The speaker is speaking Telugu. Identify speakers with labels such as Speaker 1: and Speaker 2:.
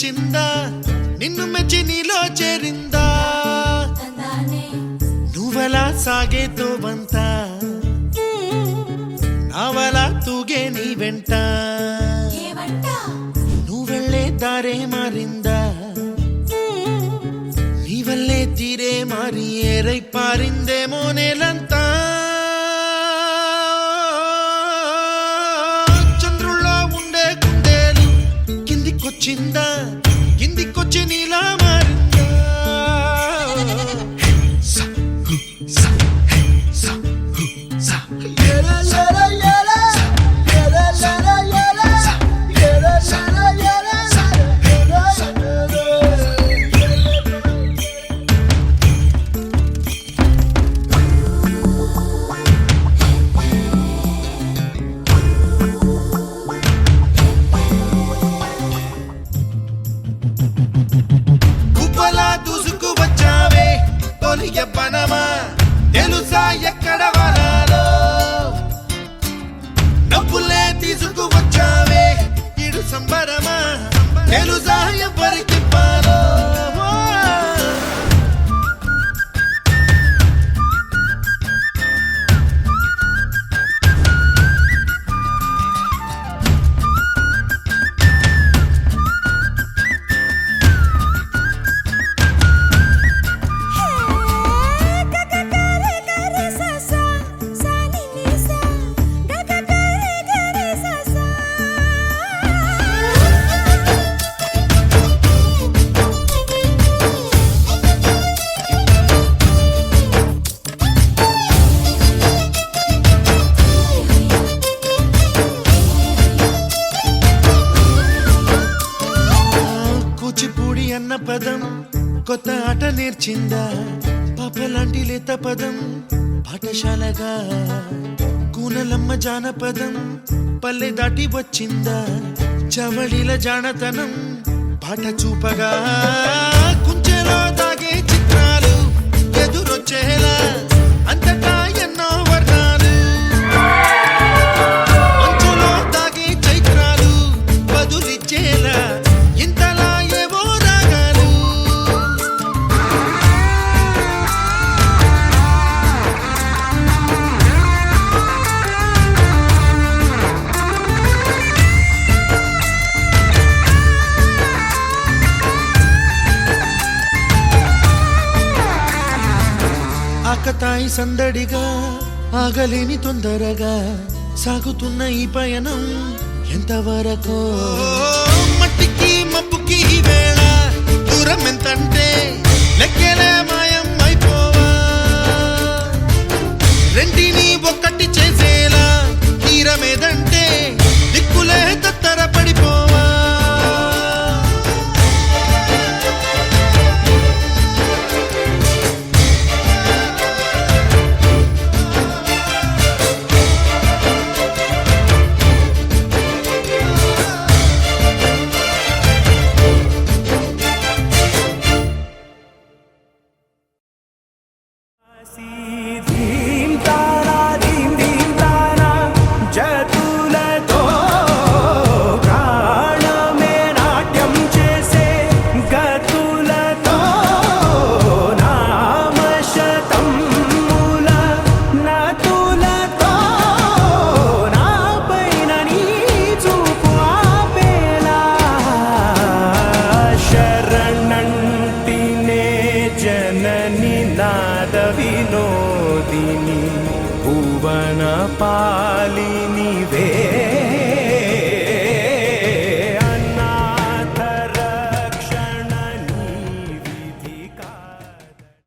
Speaker 1: వచ్చిందా నిన్ను మెచ్చి నీలో చేరిందా నువ్వెలా సాగేతో వంత నావలా తూగే నీ వెంట నువ్వెళ్ళే దారే మారిందా నీ వల్లే తీరే మారి ఏరై పారిందేమో నేలంతా చిందా కిందికొచ్చి నీలా మారిందా పనమా తెలుసా ఎక్కడ వరాలో డబ్బులే తీసుకువచ్చావే ఇడు సంబరమా తెలుసా ఎవరికి పాలో అన్న పదం కొత్త ఆట నేర్చిందా పాపలాంటి లేత పదం పాఠశాలగా కూనలమ్మ జానపదం పల్లె దాటి వచ్చిందా చవళిల జానతనం పాట చూపగా కుంచెలో దాగే చిత్రాలు ఎదురొచ్చేలా అంతటా ఎన్నో వర్ణాలు మంచులో దాగే చైత్రాలు బదులిచ్చేలా ఇంతలా ఆకతాయి సందడిగా ఆగలేని తొందరగా సాగుతున్న ఈ పయనం ఎంతవరకు మట్టికి మబ్బుకి వేళ దూరం ఎంతంటే లెక్కలే మాయం అయిపోవా రెండి